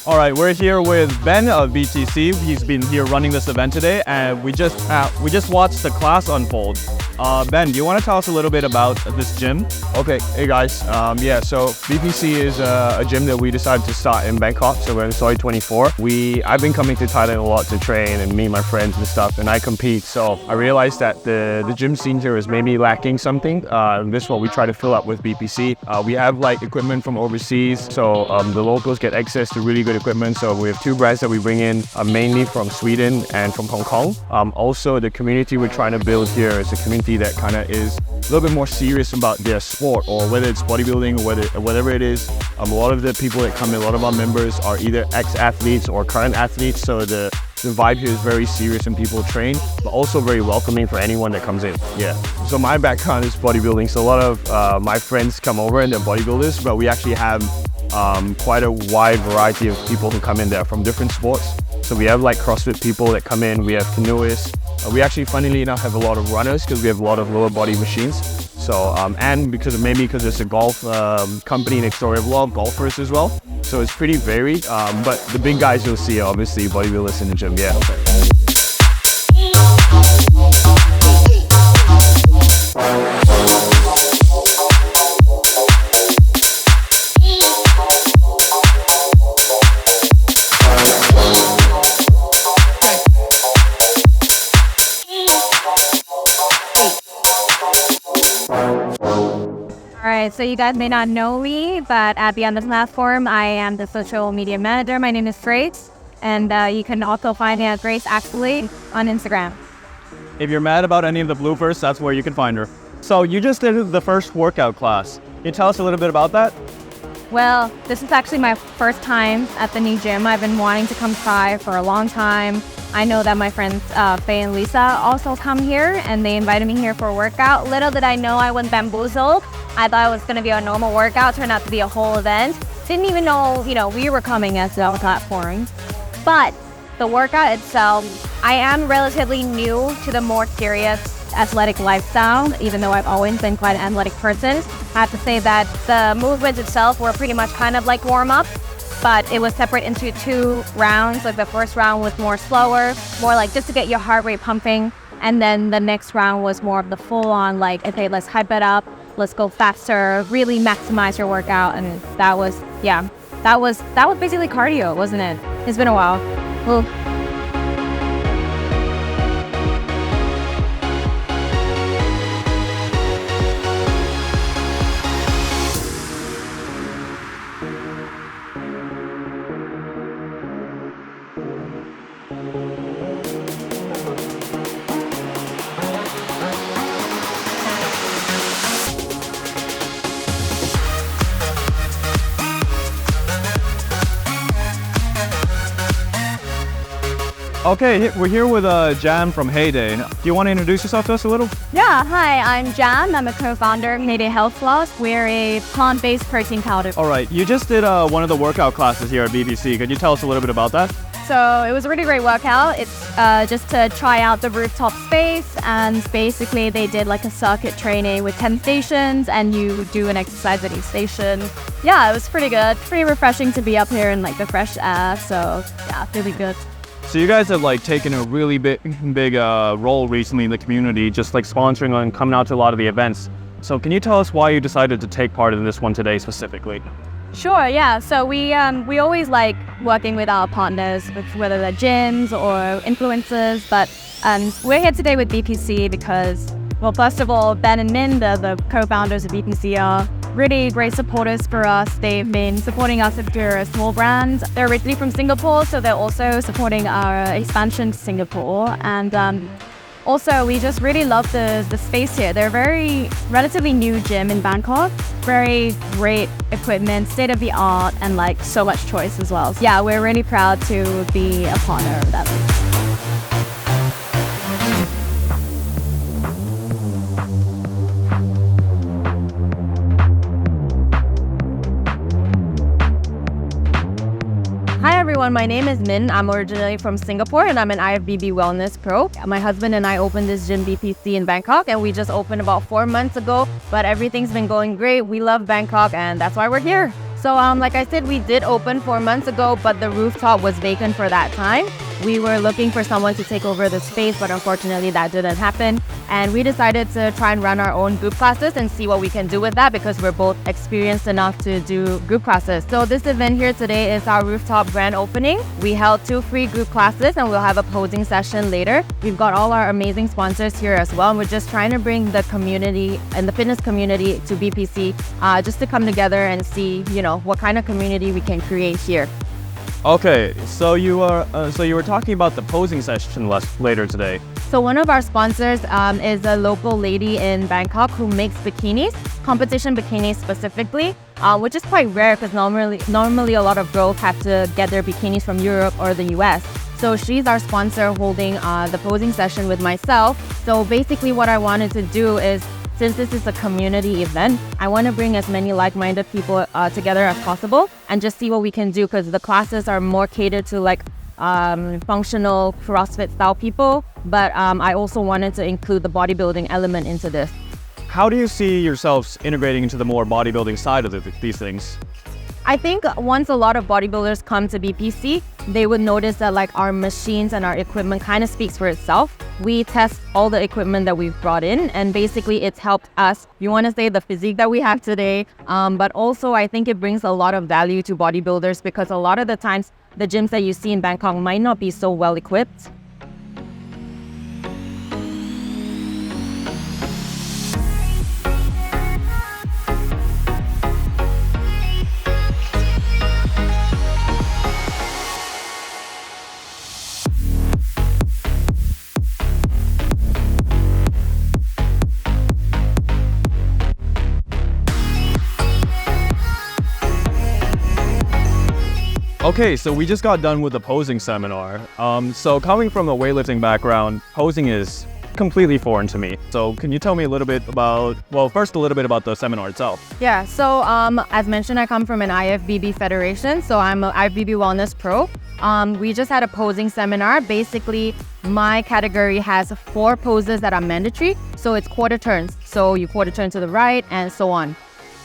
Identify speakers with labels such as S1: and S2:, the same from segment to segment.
S1: All right, we're here with Ben of BTC. He's been here running this event today, and we just watched the class unfold. Ben, do you want to tell us a little bit about this gym?
S2: Okay, hey guys. So BPC is a gym that we decided to start in Bangkok. So we're in Soi 24. I've been coming to Thailand a lot to train and meet my friends and stuff, and I compete. So I realized that the gym scene here is maybe lacking something. This is what we try to fill up with BPC. We have like equipment from overseas, so the locals get access to really good equipment. So we have two brands that we bring in, mainly from Sweden and from Hong Kong. Also, the community we're trying to build here is a community that kind of is a little bit more serious about their sport, or whether it's bodybuilding or whatever it is. A lot of the people that come in, a lot of our members are either ex-athletes or current athletes, so the vibe here is very serious and people train, but also very welcoming for anyone that comes in. Yeah. So my background is bodybuilding, so a lot of my friends come over and they're bodybuilders, but we actually have quite a wide variety of people who come in there from different sports. So we have like CrossFit people that come in, we have canoeists. We actually, funnily enough, have a lot of runners because we have a lot of lower body machines. So, and because it's a golf company next door, we have a lot of golfers as well. So it's pretty varied, but the big guys you'll see are obviously bodybuilders in the gym, yeah.
S3: Alright, so you guys may not know me, but at Beyond the Platform, I am the social media manager. My name is Grace, and you can also find me at Grace Actually on Instagram.
S1: If you're mad about any of the bloopers, that's where you can find her. So you just did the first workout class. Can you tell us a little bit about that?
S3: Well, this is actually my first time at the new gym. I've been wanting to come try for a long time. I know that my friends Faye and Lisa also come here, and they invited me here for a workout. Little did I know I was bamboozled. I thought it was going to be a normal workout, turned out to be a whole event. Didn't even know, we were coming as a platform. But the workout itself, I am relatively new to the more serious athletic lifestyle, even though I've always been quite an athletic person. I have to say that the movements itself were pretty much kind of like warm-up, but it was separate into 2 rounds. Like the first round was more slower, more like just to get your heart rate pumping. And then the next round was more of the full-on, like, okay, let's hype it up, let's go faster, really maximize your workout. And that was basically cardio, wasn't it? It's been a while. Ooh.
S1: Okay, we're here with Jan from Heyday. Do you want to introduce yourself to us a little?
S3: Yeah, hi, I'm Jan. I'm a co-founder of Heyday Health Plus. We're a plant-based protein powder.
S1: All right, you just did one of the workout classes here at BBC. Could you tell us a little bit about that?
S3: So it was a really great workout. It's just to try out the rooftop space, and basically they did like a circuit training with 10 stations, and you do an exercise at each station. Yeah, it was pretty good. Pretty refreshing to be up here in like the fresh air. So yeah, really good.
S1: So you guys have like taken a really big role recently in the community, just like sponsoring and coming out to a lot of the events. So can you tell us why you decided to take part in this one today specifically?
S3: Sure, yeah. So we always like working with our partners, whether they're gyms or influencers. But we're here today with BPC because, well, first of all, Ben and Min, the co-founders of BPC, are really great supporters for us. They've been supporting us if we're a small brand. They're originally from Singapore, so they're also supporting our expansion to Singapore. And also, we just really love the space here. They're a very relatively new gym in Bangkok. Very great equipment, state of the art, and like so much choice as well. So, yeah, we're really proud to be a partner of that. Hi everyone, my name is Min. I'm originally from Singapore and I'm an IFBB Wellness Pro. My husband and I opened this gym BPC in Bangkok and we just opened about 4 months ago, but everything's been going great. We love Bangkok and that's why we're here. So like I said, we did open 4 months ago, but the rooftop was vacant for that time. We were looking for someone to take over the space, but unfortunately that didn't happen. And we decided to try and run our own group classes and see what we can do with that because we're both experienced enough to do group classes. So this event here today is our rooftop grand opening. We held 2 free group classes and we'll have a posing session later. We've got all our amazing sponsors here as well. And we're just trying to bring the community and the fitness community to BPC just to come together and see, you know, what kind of community we can create here.
S1: Okay, so you were talking about the posing session later today.
S3: So one of our sponsors is a local lady in Bangkok who makes bikinis, competition bikinis specifically, which is quite rare because normally a lot of girls have to get their bikinis from Europe or the US. So she's our sponsor holding the posing session with myself. So basically what I wanted to do is, since this is a community event, I want to bring as many like-minded people together as possible and just see what we can do because the classes are more catered to like functional CrossFit style people, but I also wanted to include the bodybuilding element into this.
S1: How do you see yourselves integrating into the more bodybuilding side of these things?
S3: I think once a lot of bodybuilders come to BPC, they would notice that like our machines and our equipment kind of speaks for itself. We test all the equipment that we've brought in and basically it's helped us, you want to say, the physique that we have today, but also I think it brings a lot of value to bodybuilders because a lot of the times the gyms that you see in Bangkok might not be so well equipped.
S1: Okay, so we just got done with the posing seminar. So coming from a weightlifting background, posing is completely foreign to me. So can you tell me a little bit about, well, first a little bit about the seminar itself?
S3: Yeah, so as mentioned, I come from an IFBB federation, so I'm an IFBB Wellness Pro. We just had a posing seminar. Basically, my category has 4 poses that are mandatory, so it's quarter turns. So you quarter turn to the right and so on.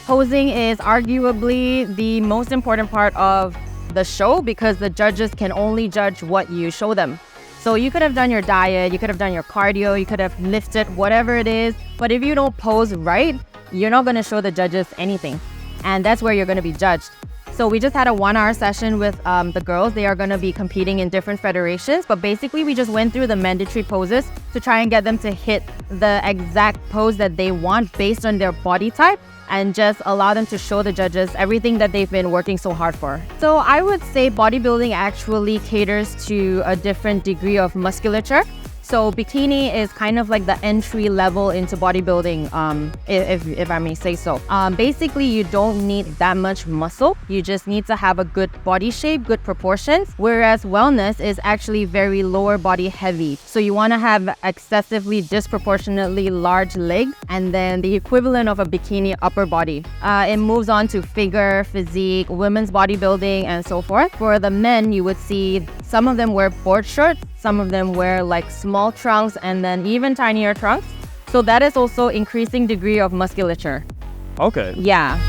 S3: Posing is arguably the most important part of the show because the judges can only judge what you show them. So you could have done your diet, you could have done your cardio, you could have lifted, whatever it is, but if you don't pose right, you're not going to show the judges anything. And that's where you're going to be judged. So we just had a 1-hour session with the girls. They are going to be competing in different federations, but basically we just went through the mandatory poses to try and get them to hit the exact pose that they want based on their body type and just allow them to show the judges everything that they've been working so hard for. So I would say bodybuilding actually caters to a different degree of musculature. So bikini is kind of like the entry level into bodybuilding, if I may say so. Basically, you don't need that much muscle. You just need to have a good body shape, good proportions. Whereas wellness is actually very lower body heavy. So you want to have excessively disproportionately large legs and then the equivalent of a bikini upper body. It moves on to figure, physique, women's bodybuilding, and so forth. For the men, you would see some of them wear board shorts, some of them wear like small trunks and then even tinier trunks. So that is also increasing degree of musculature.
S1: Okay.
S3: Yeah.